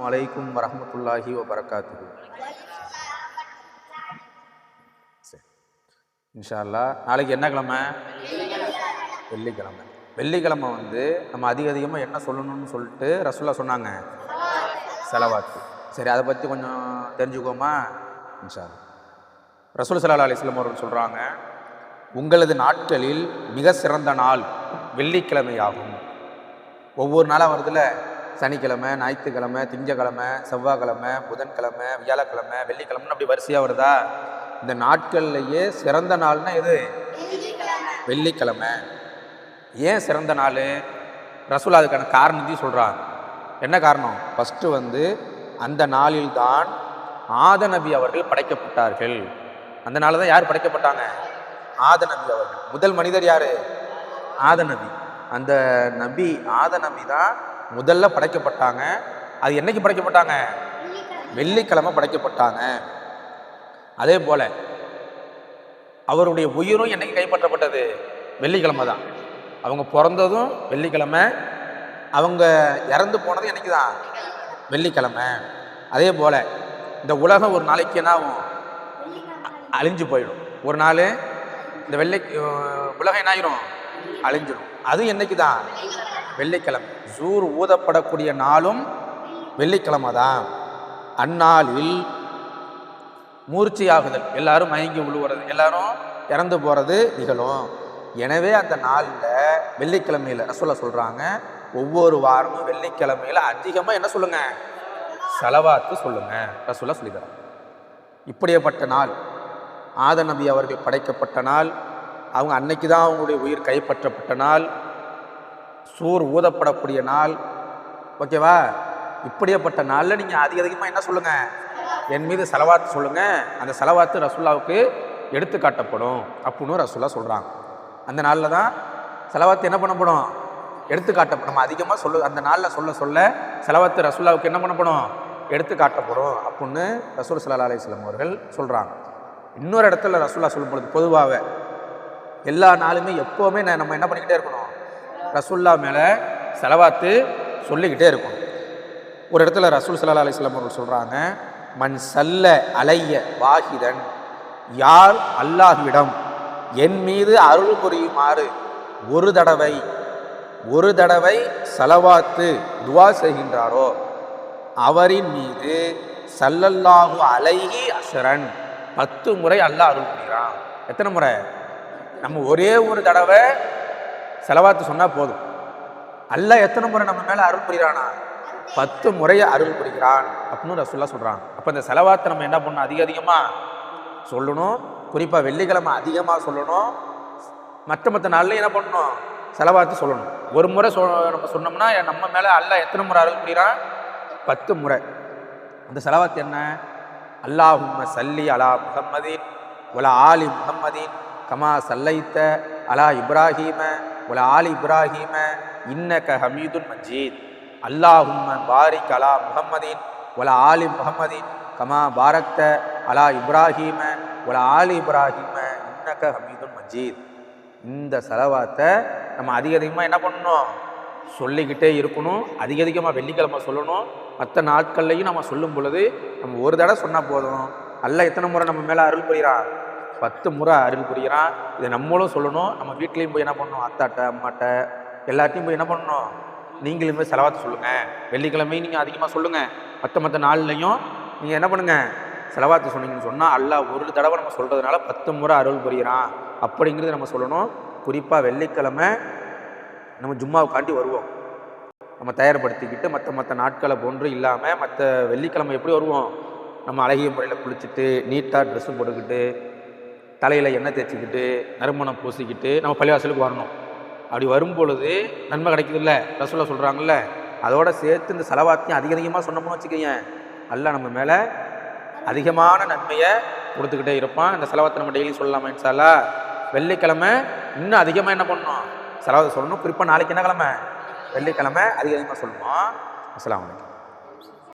வலைக்கும் வரஹ்மத்துல்லாஹி வபரகாத்துஹு. சரி, இன்ஷா அல்லாஹ் நாளைக்கு என்ன கிழமை? வெள்ளிக்கிழமை. வெள்ளிக்கிழமை நம்ம அதிகமாக என்ன சொல்லணும்னு சொல்லிட்டு ரசூலுல்லாஹ் சொன்னாங்க, ஸலவாத்து. சரி, அதை பற்றி கொஞ்சம் தெரிஞ்சுக்கோமா? இன்ஷா அல்லாஹ். ரசூல் ஸல்லல்லாஹு அலைஹி வஸல்லம் அவர்கள் சொல்கிறாங்க, உங்களது நாட்களில் மிக சிறந்த நாள் வெள்ளிக்கிழமையாகும். ஒவ்வொரு நாளாக வருதுல, சனிக்கிழமை, ஞாயிற்றுக்கிழமை, திங்கக்கிழமை, செவ்வாய்க்கிழமை, புதன்கிழமை, வியாழக்கிழமை, வெள்ளிக்கிழமைன்னு அப்படி வரிசையாக வருதா? இந்த நாட்கள்லையே சிறந்த நாள்னா எது? வெள்ளிக்கிழமை. ஏன் சிறந்த நாள்? ரசூல் அதுக்கான காரணத்தையும் சொல்கிறாங்க. என்ன காரணம்? ஃபஸ்ட்டு அந்த நாளில்தான் ஆத நபி அவர்கள் படைக்கப்பட்டார்கள். அந்த நாளில் தான் யார் படைக்கப்பட்டாங்க? ஆத நபி அவர்கள். முதல் மனிதர் யார்? ஆத நபி. அந்த நபி ஆத நபி தான் முதல்ல படைக்கப்பட்டாங்க. அது என்னைக்கு படைக்கப்பட்டாங்க? வெள்ளிக்கிழமை படைக்கப்பட்டாங்க. அதே போல அவருடைய உயிரும் என்னைக்கு கைப்பற்றப்பட்டது? வெள்ளிக்கிழமை தான். அவங்க பிறந்ததும் வெள்ளிக்கிழமை, அவங்க இறந்து போனதும் என்னைக்கு தான்? வெள்ளிக்கிழமை. அதே போல இந்த உலகம் ஒரு நாளைக்கு என்ன ஆகும்? அழிஞ்சு போயிடும். ஒரு நாள் இந்த உலகம் என்ன ஆயிரும்? அழிஞ்சிடும். அது என்னைக்கு தான்? வெள்ளிக்கிழமை. சூர் ஊதப்படக்கூடிய நாளும் வெள்ளிக்கிழமை தான். அந்நாளில் மூர்ச்சையாகுதல், எல்லாரும் மயங்கி விழுவுறது, எல்லாரும் இறந்து போறது நிகழும். எனவே அந்த நாளில் வெள்ளிக்கிழமையில ரசூலுல்லாஹ் சொல்றாங்க, ஒவ்வொரு வாரமும் வெள்ளிக்கிழமையில அதிகமாக என்ன சொல்லுங்க? ஸலவாத்து சொல்லுங்க. ரசூலுல்லாஹ் சொல்லித்தராங்க. இப்படிப்பட்ட நாள் ஆத நபி அவர்கள் படைக்கப்பட்ட நாள், அவங்க அன்னைக்கு தான் அவங்களுடைய உயிர் கைப்பற்றப்பட்ட நாள், சூர் ஊதப்படக்கூடிய நாள். ஓகேவா? இப்படியப்பட்ட நாளில் நீங்கள் அதிகமாக என்ன சொல்லுங்க? என் மீது ஸலவாத்து சொல்லுங்க. அந்த ஸலவாத்து ரசூலுல்லாஹ்வுக்கு எடுத்து காட்டப்படும் அப்படின்னு ரசூலுல்லாஹ் சொல்கிறாங்க. அந்த நாளில் தான் ஸலவாத்து என்ன பண்ணப்படும்? எடுத்து காட்டப்படும். அதிகமாக அந்த நாளில் சொல்ல ஸலவாத்து ரசூலுல்லாஹ்வுக்கு என்ன பண்ணப்படும்? எடுத்து காட்டப்படும் அப்படின்னு ரசூல் ஸல்லல்லாஹு அலைஹி வஸல்லம் அவர்கள் சொல்கிறாங்க. இன்னொரு இடத்துல ரசூலுல்லாஹ் சொல்லும் பொழுது, பொதுவாக எல்லா நாளுமே எப்போவுமே நம்ம என்ன பண்ணிக்கிட்டே இருக்கணும்? ரசூலுல்லாஹ் மேலே ஸலவாத்து சொல்லிக்கிட்டே இருக்கணும். ஒரு இடத்துல ரசூல் ஸல்லல்லாஹு அலைஹி வஸல்லம் அவர்கள் சொல்கிறாங்க, மன் சல்ல அலைய வாஹிதன், யார் அல்லாஹ்விடம் என் மீது அருள் புரியுமாறு ஒரு தடவை ஸலவாத்து துவா செய்கின்றாரோ அவரின் மீது ஸல்லல்லாஹு அலைஹி அஷ்ரன் 10 முறை அல்லாஹ் அருள் புரிகிறான். எத்தனை முறை? நம்ம ஒரே ஒரு தடவை ஸலவாத்து சொன்னால் போதும். அல்லாஹ் எத்தனை முறை நம்ம மேலே அருள் புரிகிறானா? 10 முறை அருள் புரிகிறான் அப்படின்னு ரசூலுல்லாஹ் சொல்கிறாங்க. அப்போ இந்த ஸலவாத்தை நம்ம என்ன பண்ணணும்? அதிகமாக சொல்லணும். குறிப்பாக வெள்ளிக்கிழமை அதிகமாக சொல்லணும். மற்ற நாள்லையும் என்ன பண்ணணும்? ஸலவாத்து சொல்லணும். ஒரு முறை நம்ம சொன்னோம்னா நம்ம மேலே அல்லாஹ் எத்தனை முறை அருள் புரிகிறான்? 10 முறை. அந்த ஸலவாத்து என்ன? அல்லாஹும்ம சல்லி அலா முஹம்மதின் வல ஆலி முஹம்மதின் கமா சல்லைத்த அலா இப்ராஹீம வல ஆலி இப்ராஹீம இன்னக ஹமீதுன் மஜீத். அல்லாஹும்ம பாரிக் அலா முஹம்மதின் வல ஆலி முஹம்மதின் கமா பாரக்த அலா இப்ராஹீம வல ஆலி இப்ராஹீம இன்னக ஹமீதுன் மஜீத். இந்த ஸலவாத்தை நம்ம அதிகமாக என்ன பண்ணணும்? சொல்லிக்கிட்டே இருக்கணும். அதிகமாக வெள்ளிக்கிழமை சொல்லணும். மற்ற நாட்கள்லையும் நம்ம சொல்லும் பொழுது நம்ம ஒரு தடவை சொன்னால் போதும். அல்லாஹ் எத்தனை முறை நம்ம மேலே அருள் புரிகிறான்? 10 முறை அருள் புரிகிறான். இதை நம்மளும் சொல்லணும். நம்ம வீட்லேயும் போய் என்ன பண்ணணும்? அத்தாட்ட அம்மாட்ட எல்லாத்தையும் போய் என்ன பண்ணணும்? நீங்களுமே ஸலவாத்து சொல்லுங்கள். வெள்ளிக்கிழமையும் நீங்கள் அதிகமாக சொல்லுங்கள். மற்ற நாள்லையும் நீங்கள் என்ன பண்ணுங்கள்? ஸலவாத்து சொன்னீங்கன்னு சொன்னால் அல்லாஹ் ஒரு தடவை நம்ம சொல்கிறதுனால 10 முறை அருள் புரிகிறான் அப்படிங்கிறது நம்ம சொல்லணும். குறிப்பாக வெள்ளிக்கிழமை நம்ம ஜும்மாவுக்காண்டி வருவோம். நம்ம தயார்படுத்திக்கிட்டு மற்ற நாட்களை போன்று இல்லாமல் மற்ற வெள்ளிக்கிழமை எப்படி வருவோம்? நம்ம அழகிய முறையில் குளிச்சுட்டு நீட்டாக ட்ரெஸ்ஸு போட்டுக்கிட்டு தலையில் எண்ணெய் தேய்ச்சிக்கிட்டு நறுமணம் பூசிக்கிட்டு நம்ம பள்ளிவாசலுக்கு வரணும். அப்படி வரும் பொழுது நன்மை கிடைக்குதுல்ல, ரசூலுல்லாஹ் சொல்கிறாங்கல்ல. அதோடு சேர்த்து இந்த ஸலவாத்தையும் அதிகமாக சொன்னோம்னு வச்சுக்கோங்க, அல்லாஹ் நம்ம மேலே அதிகமான நன்மையை கொடுத்துக்கிட்டே இருப்பான். இந்த ஸலவாத்தை நம்ம டெய்லி சொல்லலாமா? இன்ஷா அல்லாஹ். வெள்ளிக்கிழமை இன்னும் அதிகமாக என்ன பண்ணணும்? ஸலவாத்து சொல்லணும். குறிப்பாக நாளைக்கு என்ன கிழமை? வெள்ளிக்கிழமை அதிகமாக சொல்லணும். அஸ்ஸலாமு அலைக்கும்.